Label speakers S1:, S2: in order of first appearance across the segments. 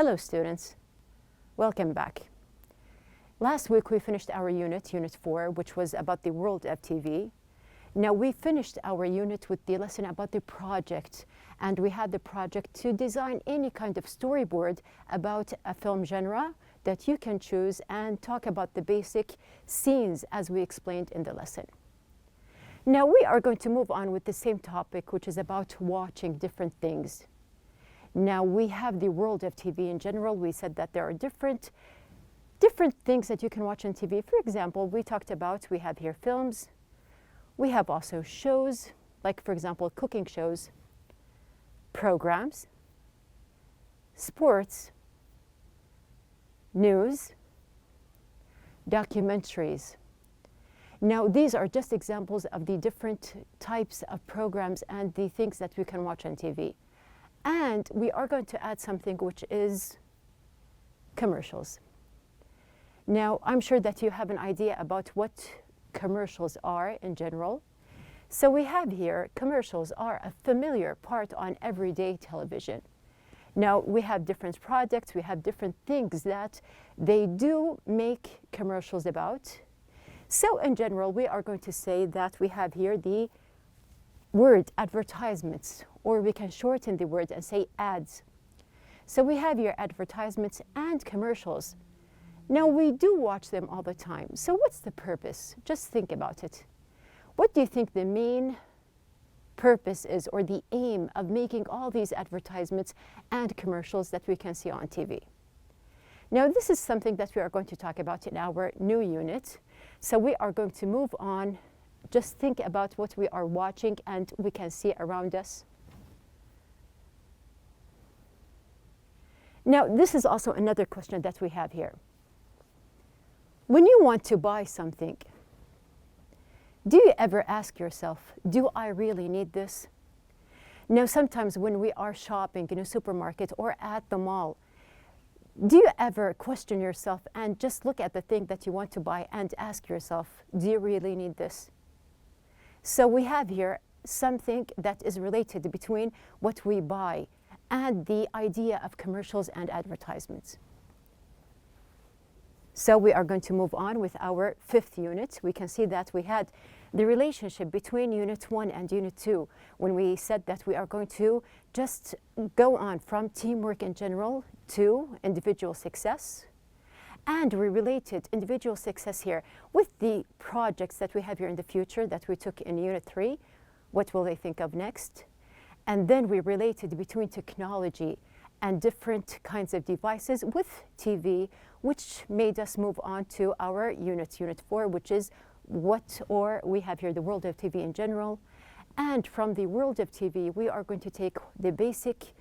S1: Hello students, welcome back. Last week we finished our unit 4, which was about the world of TV. Now we finished our unit with the lesson about the project, and we had the project to design any kind of storyboard about a film genre that you can choose and talk about the basic scenes as we explained in the lesson. Now we are going to move on with the same topic, which is about watching different things. Now we have the world of TV in general. We said that there are different things that you can watch on TV. For example, we talked about, we have here films. We have also shows, like for example, cooking shows, programs, sports, news, documentaries. Now, these are just examples of the different types of programs and the things that we can watch on TV. And we are going to add something which is commercials. Now, I'm sure that you have an idea about what commercials are in general. So we have here, commercials are a familiar part on everyday television. Now, we have different products, we have different things that they do make commercials about. So in general, we are going to say that we have here the word advertisements, or we can shorten the word and say ads. So we have here advertisements and commercials. Now we do watch them all the time. So what's the purpose? Just think about it. What do you think the main purpose is, or the aim of making all these advertisements and commercials that we can see on TV? Now this is something that we are going to talk about in our new unit. So we are going to move on. Just think about what we are watching and we can see around us. Now, this is also another question that we have here. When you want to buy something, do you ever ask yourself, do I really need this? Now, sometimes when we are shopping in a supermarket or at the mall, do you ever question yourself and just look at the thing that you want to buy and ask yourself, do you really need this? So we have here something that is related between what we buy and the idea of commercials and advertisements. So we are going to move on with our 5th unit. We can see that we had the relationship between Unit 1 and Unit 2 when we said that we are going to just go on from teamwork in general to individual success. And we related individual success here with the projects that we have here in the future that we took in Unit 3. What will they think of next? And then we related between technology and different kinds of devices with TV, which made us move on to our Unit 4, which is we have here the world of TV in general. And from the world of TV, we are going to take the basic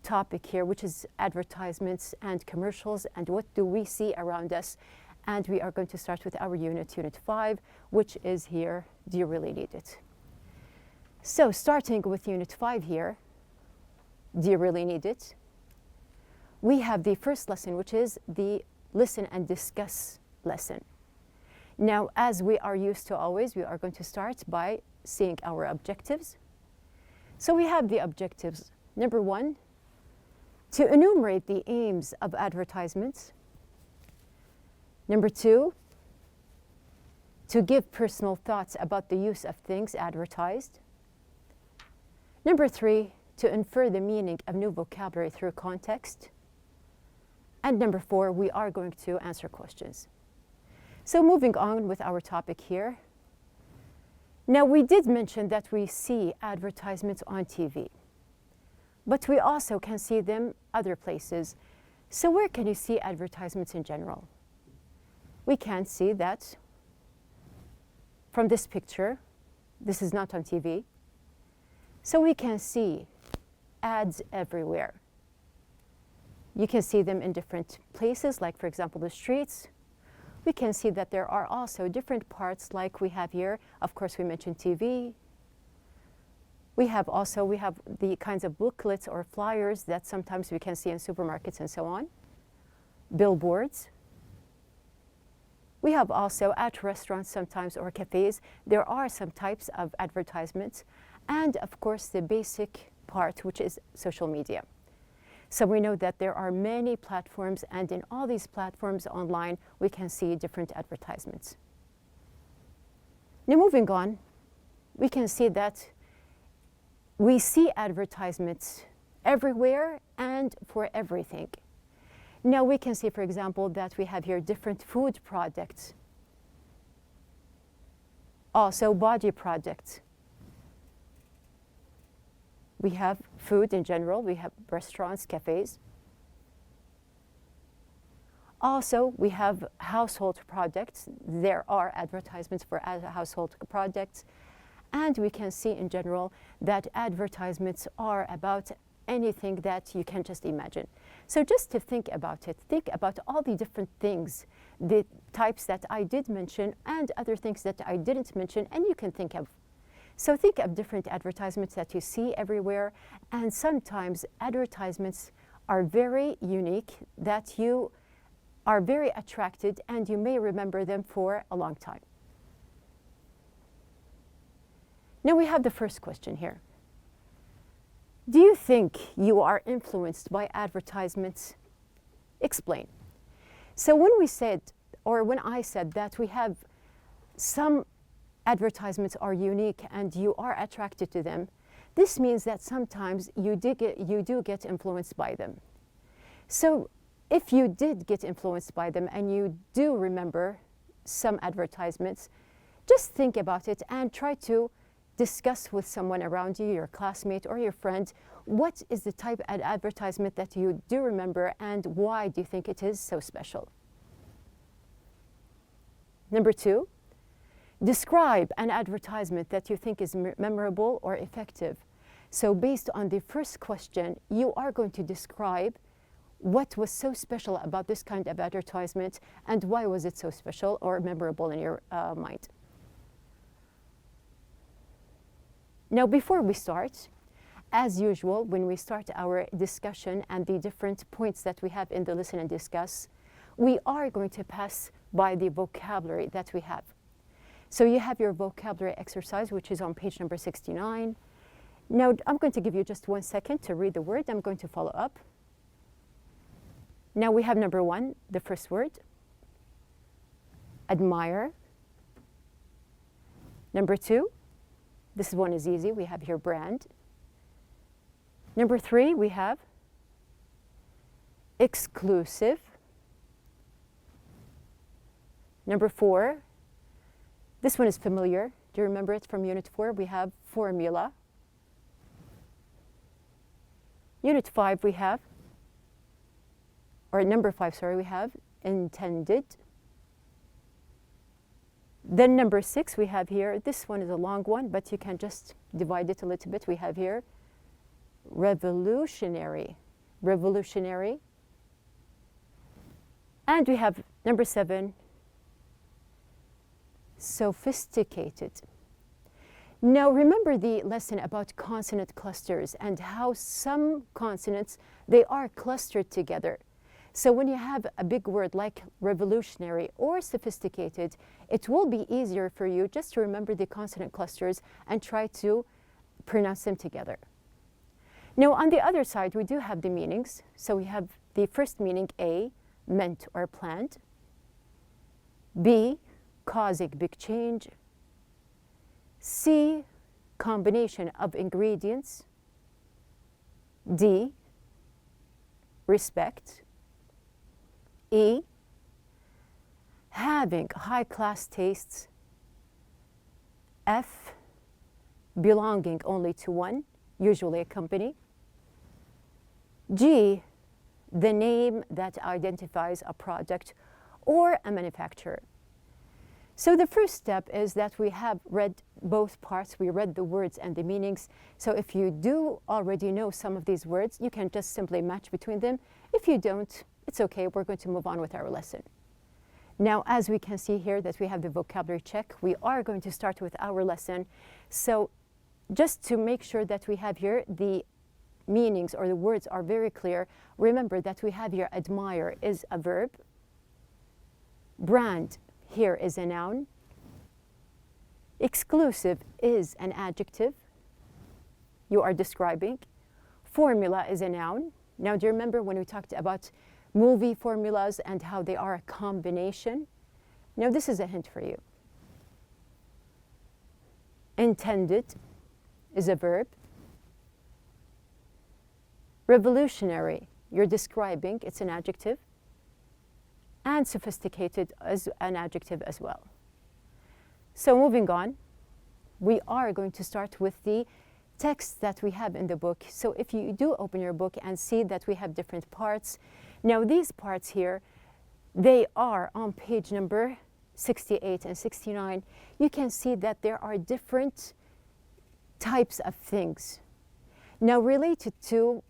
S1: topic here, which is advertisements and commercials, and what do we see around us. And we are going to start with our Unit 5, which is here, do you really need it? So starting with Unit 5 here, do you really need it? We have the first lesson, which is the listen and discuss lesson. Now, as we are used to always, we are going to start by seeing our objectives. So we have the objectives. Number 1, to enumerate the aims of advertisements. Number 2, to give personal thoughts about the use of things advertised. Number 3, to infer the meaning of new vocabulary through context. And number 4, we are going to answer questions. So moving on with our topic here. Now, we did mention that we see advertisements on TV, but we also can see them other places. So where can you see advertisements in general? We can see that from this picture. This is not on TV. So we can see ads everywhere. You can see them in different places, like for example, the streets. We can see that there are also different parts like we have here. Of course, we mentioned TV. We have the kinds of booklets or flyers that sometimes we can see in supermarkets and so on. Billboards. We have also at restaurants sometimes or cafes, there are some types of advertisements. And of course, the basic part, which is social media. So we know that there are many platforms, and in all these platforms online, we can see different advertisements. Now moving on, we can see that we see advertisements everywhere and for everything. Now we can see, for example, that we have here different food products, also body products. We have food in general, we have restaurants, cafes. Also, we have household products. There are advertisements for household products. And we can see in general that advertisements are about anything that you can just imagine. So just to think about it, think about all the different things, the types that I did mention and other things that I didn't mention, and you can think of. So think of different advertisements that you see everywhere, and sometimes advertisements are very unique, that you are very attracted and you may remember them for a long time. Now we have the first question here. Do you think you are influenced by advertisements? Explain. So when we said, or when I said that we have some advertisements are unique and you are attracted to them, this means that sometimes you do get influenced by them. So if you did get influenced by them and you do remember some advertisements, just think about it and try to discuss with someone around you, your classmate or your friend, what is the type of advertisement that you do remember and why do you think it is so special? Number 2, describe an advertisement that you think is memorable or effective. So based on the first question, you are going to describe what was so special about this kind of advertisement and why was it so special or memorable in your mind. Now, before we start, as usual, when we start our discussion and the different points that we have in the listen and discuss, we are going to pass by the vocabulary that we have. So you have your vocabulary exercise, which is on page number 69. Now, I'm going to give you just 1 second to read the word. I'm going to follow up. Now we have number 1, the first word, admire. Number 2, this one is easy. We have here brand. Number 3, we have exclusive. Number 4, this one is familiar. Do you remember it from Unit 4? We have formula. Unit 5, we have, or number 5, sorry, we have intended. Then number 6, we have here, this one is a long one, but you can just divide it a little bit. We have here revolutionary. Revolutionary. And we have number 7, sophisticated. Now remember the lesson about consonant clusters and how some consonants, they are clustered together. So when you have a big word like revolutionary or sophisticated, it will be easier for you just to remember the consonant clusters and try to pronounce them together. Now on the other side, we do have the meanings. So we have the first meaning, A, meant or planned. B, causing big change. C, combination of ingredients. D, respect. E, having high-class tastes. F, belonging only to one, usually a company. G, the name that identifies a product or a manufacturer. So the first step is that we have read both parts. We read the words and the meanings. So if you do already know some of these words, you can just simply match between them. If you don't, it's okay. We're going to move on with our lesson. Now, as we can see here that we have the vocabulary check, we are going to start with our lesson. So just to make sure that we have here the meanings or the words are very clear, remember that we have here admire is a verb. Brand here is a noun. Exclusive is an adjective you are describing. Formula is a noun. Now, do you remember when we talked about movie formulas and how they are a combination? Now, this is a hint for you. Intended is a verb. Revolutionary, you're describing, it's an adjective. And sophisticated is an adjective as well. So moving on, we are going to start with the text that we have in the book. So if you do open your book and see that we have different parts, now these parts here, they are on page number 68 and 69. You can see that there are different types of things. Now related to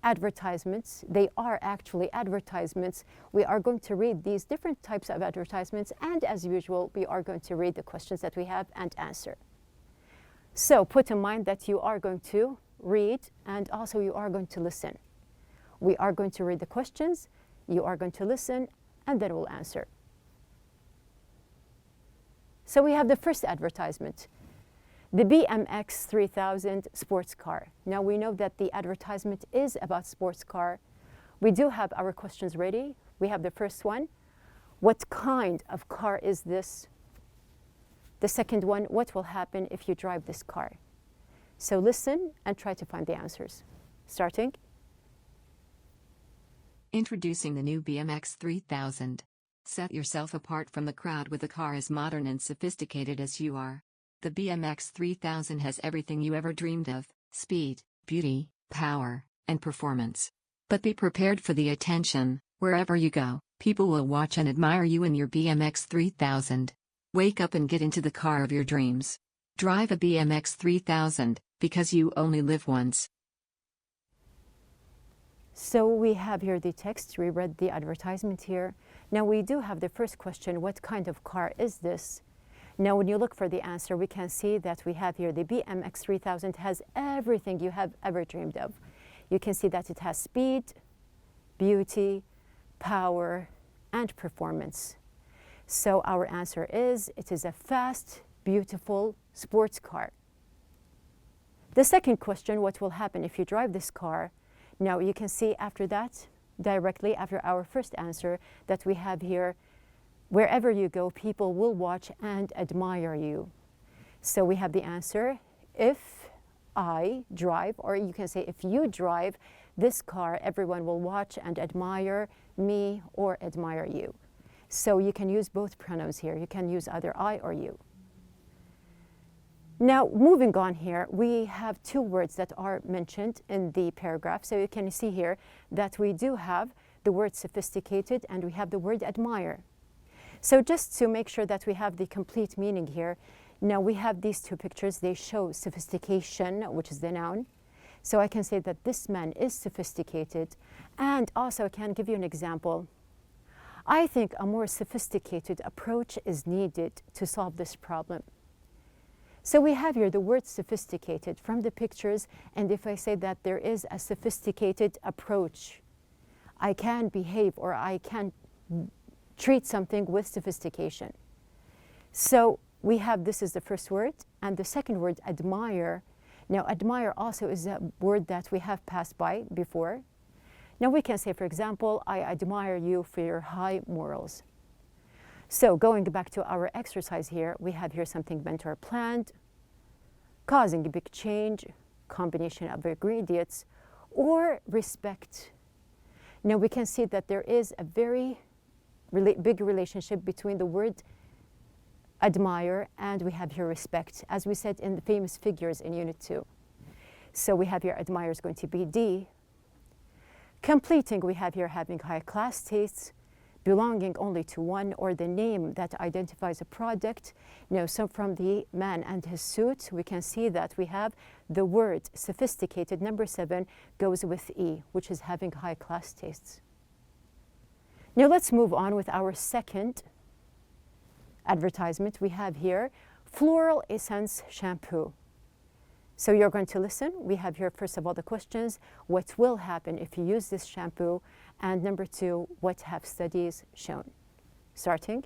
S1: advertisements, they are actually advertisements. We are going to read these different types of advertisements, and as usual, we are going to read the questions that we have and answer. So put in mind that you are going to read and also you are going to listen. We are going to read the questions, you are going to listen, and then we'll answer. So we have the first advertisement. The BMX 3000 sports car. Now we know that the advertisement is about sports car. We do have our questions ready. We have the first one. What kind of car is this? The second one, what will happen if you drive this car? So listen and try to find the answers. Starting.
S2: Introducing the new BMX 3000. Set yourself apart from the crowd with a car as modern and sophisticated as you are. The BMX 3000 has everything you ever dreamed of: speed, beauty, power, and performance. But be prepared for the attention. Wherever you go, people will watch and admire you in your BMX 3000. Wake up and get into the car of your dreams. Drive a BMX 3000, because you only live once.
S1: So we have here the text. We read the advertisement here. Now we do have the first question, what kind of car is this? Now when you look for the answer, we can see that we have here the BMX 3000 has everything you have ever dreamed of. You can see that it has speed, beauty, power, and performance. So our answer is, it is a fast, beautiful sports car. The second question, what will happen if you drive this car? Now you can see after that, directly after our first answer, that we have here, wherever you go, people will watch and admire you. So we have the answer, if I drive, or you can say if you drive this car, everyone will watch and admire me or admire you. So you can use both pronouns here. You can use either I or you. Now, moving on here, we have two words that are mentioned in the paragraph. So you can see here that we do have the word sophisticated and we have the word admire. So just to make sure that we have the complete meaning here, now we have these two pictures. They show sophistication, which is the noun. So I can say that this man is sophisticated, and also I can give you an example. I think a more sophisticated approach is needed to solve this problem. So we have here the word sophisticated from the pictures, and if I say that there is a sophisticated approach, I can behave or I can treat something with sophistication. So we have, this is the first word, and the second word, admire. Now admire also is a word that we have passed by before. Now we can say, for example, I admire you for your high morals. So going back to our exercise here, we have here something meant or planned, causing a big change, combination of ingredients, or respect. Now we can see that there is a very big relationship between the word admire and we have here respect, as we said in the famous figures in Unit 2. So we have here admire is going to be D. Completing, we have here having high class tastes, belonging only to one, or the name that identifies a product. Now, so from the man and his suit, we can see that we have the word sophisticated, number 7, goes with E, which is having high class tastes. Now let's move on with our second advertisement. We have here floral essence shampoo. So you're going to listen. We have here, first of all, the questions. What will happen if you use this shampoo? And number 2, what have studies shown? Starting.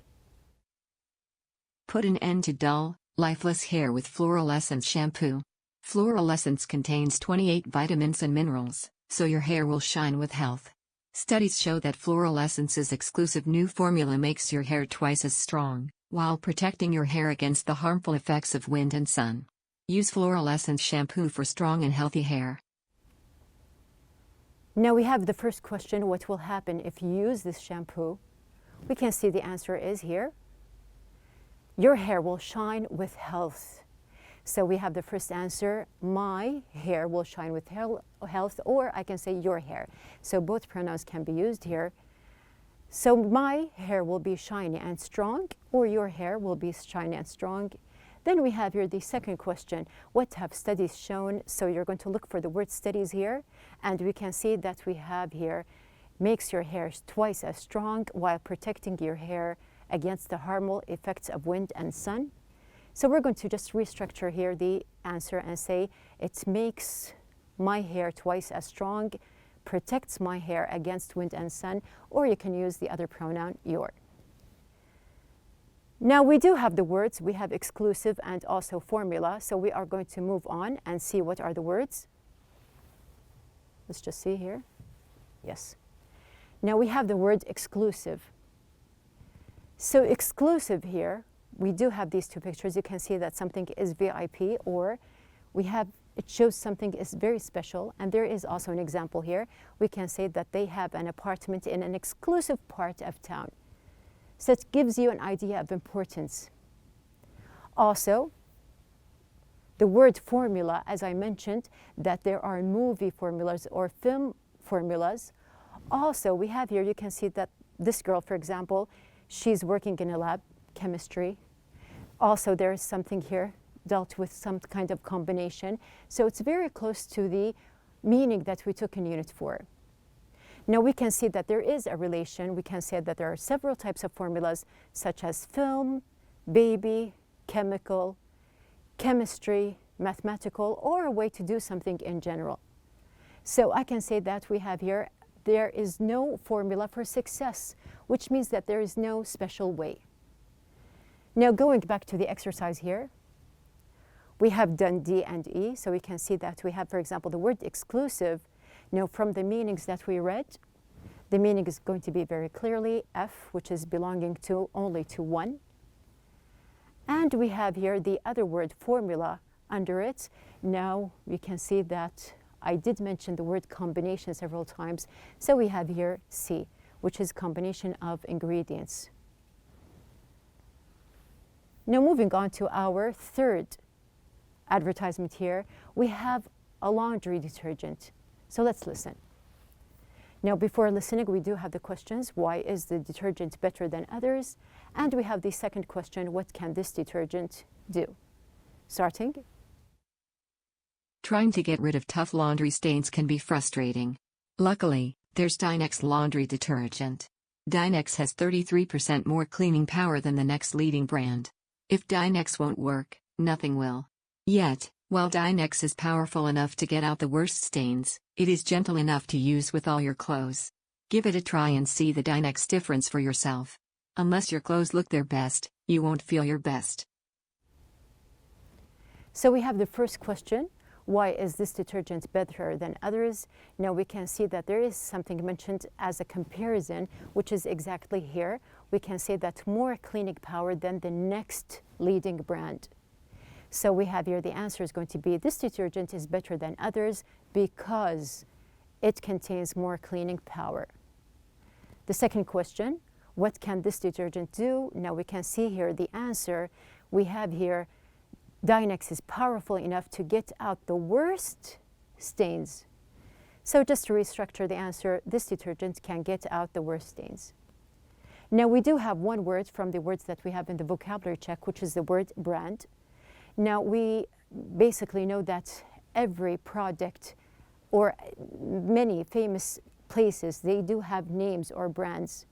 S2: Put an end to dull, lifeless hair with Floral Essence shampoo. Floral Essence contains 28 vitamins and minerals, so your hair will shine with health. Studies show that Floral Essence's exclusive new formula makes your hair twice as strong, while protecting your hair against the harmful effects of wind and sun. Use Floral Essence shampoo for strong and healthy hair.
S1: Now we have the first question, what will happen if you use this shampoo? We can see the answer is here. Your hair will shine with health. So we have the first answer, my hair will shine with health, or I can say your hair. So both pronouns can be used here. So my hair will be shiny and strong, or your hair will be shiny and strong. Then we have here the second question, what have studies shown? So you're going to look for the word studies here, and we can see that we have here, makes your hair twice as strong while protecting your hair against the harmful effects of wind and sun. So we're going to just restructure here the answer and say it makes my hair twice as strong, protects my hair against wind and sun, or you can use the other pronoun, your. Now we do have the words, we have exclusive and also formula, so we are going to move on and see what are the words. Let's just see here. Yes. Now we have the word exclusive. So exclusive here, we do have these two pictures. You can see that something is VIP, or it shows something is very special. And there is also an example here. We can say that they have an apartment in an exclusive part of town. So it gives you an idea of importance. Also, the word formula, as I mentioned, that there are movie formulas or film formulas. Also, we have here, you can see that this girl, for example, she's working in a lab, chemistry. Also, there is something here dealt with some kind of combination. So it's very close to the meaning that we took in Unit 4. Now we can see that there is a relation. We can say that there are several types of formulas, such as film, baby, chemical, chemistry, mathematical, or a way to do something in general. So I can say that we have here, there is no formula for success, which means that there is no special way. Now going back to the exercise here, we have done D and E, so we can see that we have, for example, the word exclusive. Now from the meanings that we read, the meaning is going to be very clearly F, which is belonging to only to one. And we have here the other word formula under it. Now we can see that I did mention the word combination several times. So we have here C, which is combination of ingredients. Now moving on to our third advertisement here, we have a laundry detergent. So let's listen. Now before listening, we do have the questions, why is the detergent better than others? And we have the second question, what can this detergent do? Starting.
S2: Trying to get rid of tough laundry stains can be frustrating. Luckily, there's Dynex laundry detergent. Dynex has 33% more cleaning power than the next leading brand. If Dynex won't work, nothing will. Yet, while Dynex is powerful enough to get out the worst stains, it is gentle enough to use with all your clothes. Give it a try and see the Dynex difference for yourself. Unless your clothes look their best, you won't feel your best.
S1: So we have the first question, why is this detergent better than others? Now we can see that there is something mentioned as a comparison, which is exactly here. We can say that more cleaning power than the next leading brand. So we have here the answer is going to be this detergent is better than others because it contains more cleaning power. The second question, what can this detergent do? Now we can see here the answer. We have here Dynex is powerful enough to get out the worst stains. So just to restructure the answer, this detergent can get out the worst stains. Now we do have one word from the words that we have in the vocabulary check, which is the word brand. Now we basically know that every product or many famous places, they do have names or brands.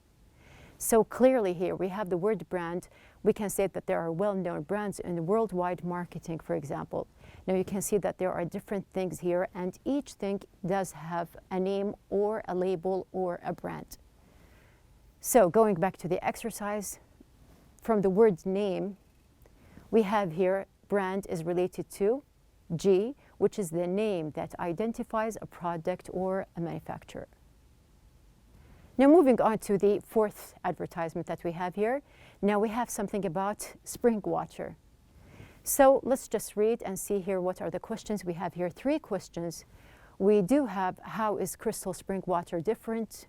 S1: So clearly here we have the word brand. We can say that there are well-known brands in worldwide marketing, for example. Now you can see that there are different things here, and each thing does have a name or a label or a brand. So going back to the exercise, from the word name, we have here brand is related to G, which is the name that identifies a product or a manufacturer. Now moving on to the fourth advertisement that we have here. Now we have something about spring water. So let's just read and see here what are the questions. We have here 3 questions. We do have, how is crystal spring water different?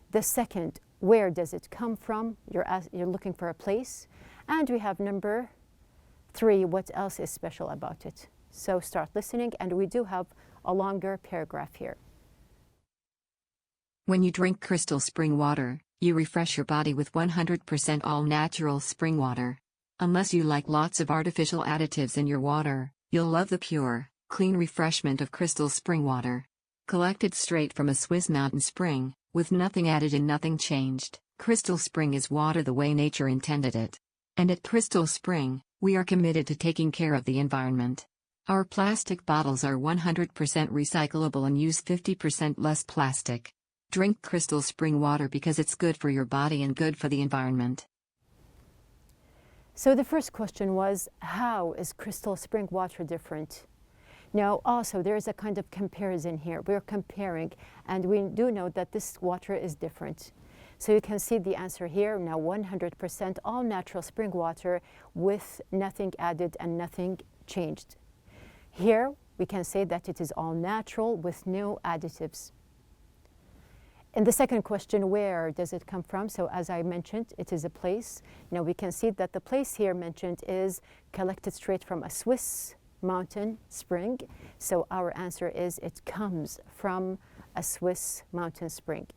S1: The second, where does it come from? You're looking for a place. And we have number 3, what else is special about it? So start listening, and we do have a longer paragraph here.
S2: When you drink crystal spring water, you refresh your body with 100% all-natural spring water. Unless you like lots of artificial additives in your water, you'll love the pure, clean refreshment of crystal spring water. Collected straight from a Swiss mountain spring, with nothing added and nothing changed, Crystal Spring is water the way nature intended it. And at Crystal Spring, we are committed to taking care of the environment. Our plastic bottles are 100% recyclable and use 50% less plastic. Drink Crystal Spring water because it's good for your body and good for the environment.
S1: So the first question was, how is crystal spring water different? Now also there is a kind of comparison here. We're comparing, and we do know that this water is different. So you can see the answer here. Now 100% all natural spring water with nothing added and nothing changed. Here we can say that it is all natural with no additives. In the second question, where does it come from? So as I mentioned, it is a place. Now we can see that the place here mentioned is collected straight from a Swiss mountain spring. So our answer is it comes from a Swiss mountain spring.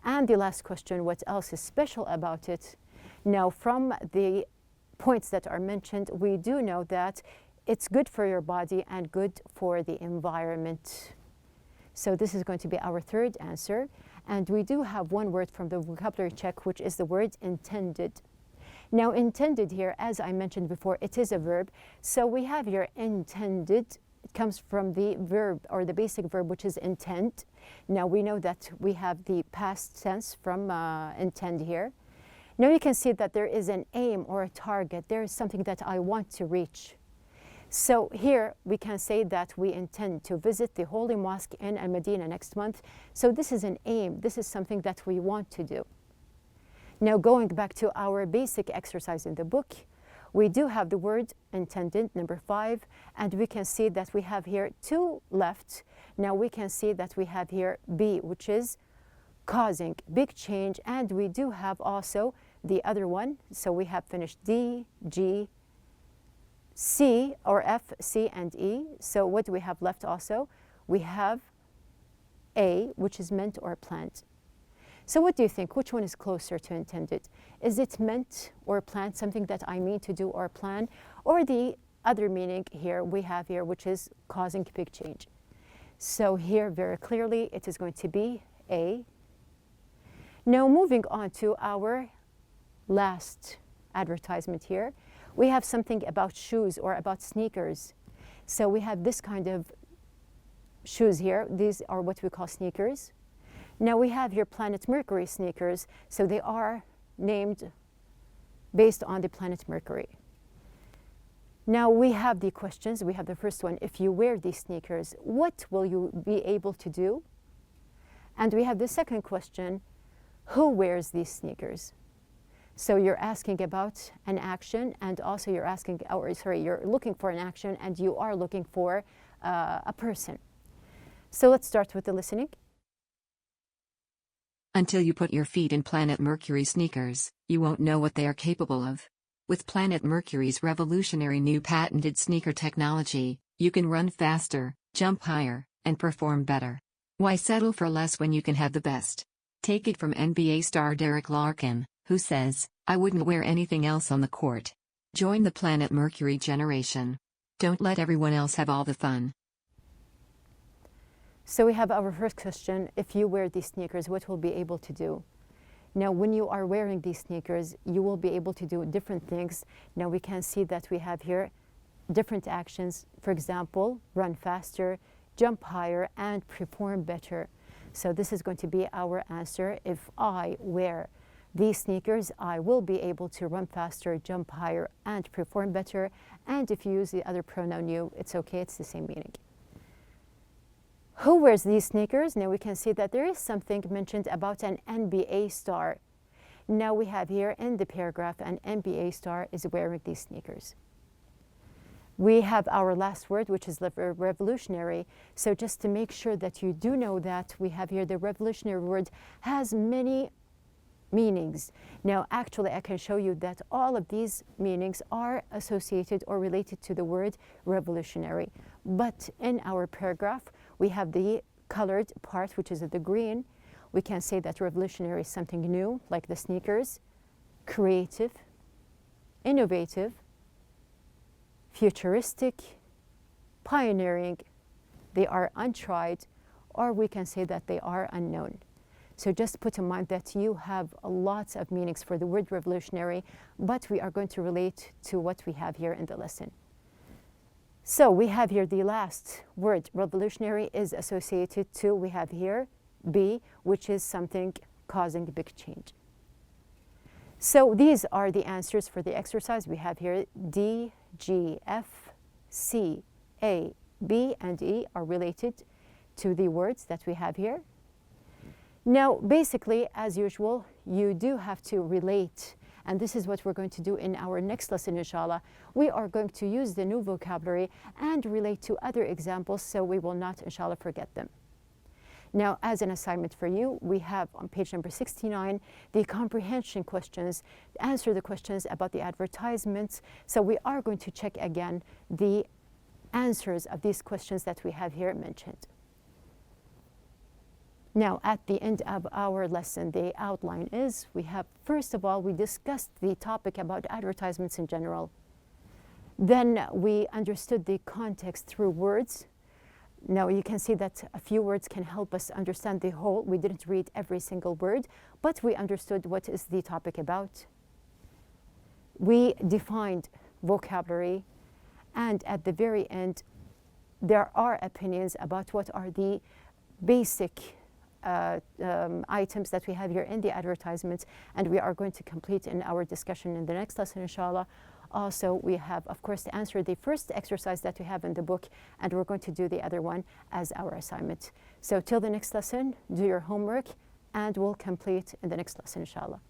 S1: And the last question, what else is special about it? Now from the points that are mentioned, we do know that it's good for your body and good for the environment. So this is going to be our third answer. And we do have one word from the vocabulary check, which is the word intended. Now intended here, as I mentioned before, it is a verb. So we have here intended. It comes from the verb, or the basic verb, which is intent. Now we know that we have the past tense from intend here. Now you can see that there is an aim or a target. There is something that I want to reach. So here we can say that we intend to visit the Holy Mosque in Al-Madinah next month. So this is an aim. This is something that we want to do. Now going back to our basic exercise in the book, we do have the word intended, number 5, and we can see that we have here 2 left. Now we can see that we have here B, which is causing big change, and we do have also the other one. So we have finished D, G, C or F, C, and E. So what do we have left also? We have A, which is meant or planned. So what do you think? Which one is closer to intended? Is it meant or planned, something that I mean to do or plan? Or the other meaning here we have here, which is causing big change? So here very clearly it is going to be A. Now moving on to our last advertisement here. We have something about shoes or about sneakers. So we have this kind of shoes here. These are what we call sneakers. Now we have here Planet Mercury sneakers. So they are named based on the planet Mercury. Now we have the questions. We have the first one. If you wear these sneakers, what will you be able to do? And we have the second question. Who wears these sneakers? So you're asking about an action, and also you're asking, or sorry, you're looking for an action, and you are looking for a person. So let's start with the listening.
S2: Until you put your feet in Planet Mercury sneakers, you won't know what they are capable of. With Planet Mercury's revolutionary new patented sneaker technology, you can run faster, jump higher, and perform better. Why settle for less when you can have the best? Take it from NBA star Derek Larkin, who says, "I wouldn't wear anything else on the court." Join the Planet Mercury generation. Don't let everyone else have all the fun.
S1: So we have our first question. If you wear these sneakers, what will you be able to do? Now, when you are wearing these sneakers, you will be able to do different things. Now we can see that we have here different actions. For example, run faster, jump higher, and perform better. So this is going to be our answer. If I wear these sneakers, I will be able to run faster, jump higher, and perform better. And if you use the other pronoun you, it's okay, it's the same meaning. Who wears these sneakers? Now we can see that there is something mentioned about an NBA star. Now we have here in the paragraph an NBA star is wearing these sneakers. We have our last word, which is revolutionary. So just to make sure that you do know that, we have here the revolutionary word has many meanings. Now actually I can show you that all of these meanings are associated or related to the word revolutionary. But in our paragraph, we have the colored part, which is the green. We can say that revolutionary is something new, like the sneakers, creative, innovative, futuristic, pioneering. They are untried, or we can say that they are unknown. So just put in mind that you have lots of meanings for the word revolutionary, but we are going to relate to what we have here in the lesson. So we have here the last word, revolutionary, is associated to, we have here B, which is something causing a big change. So these are the answers for the exercise. We have here D, G, F, C, A, B, and E are related to the words that we have here. Now, basically, as usual, you do have to relate, and this is what we're going to do in our next lesson, inshallah. We are going to use the new vocabulary and relate to other examples, so we will not, inshallah, forget them. Now, as an assignment for you, we have on page number 69 the comprehension questions. Answer the questions about the advertisements. So we are going to check again the answers of these questions that we have here mentioned. Now, at the end of our lesson, the outline is, we have, first of all, we discussed the topic about advertisements in general. Then we understood the context through words. Now, you can see that a few words can help us understand the whole. We didn't read every single word, but we understood what is the topic about. We defined vocabulary, and at the very end, there are opinions about what are the basic items that we have here in the advertisements, and we are going to complete in our discussion in the next lesson, inshallah. Also, we have, of course, to answer the first exercise that we have in the book, and we're going to do the other one as our assignment. So till the next lesson, do your homework, and we'll complete in the next lesson, inshallah.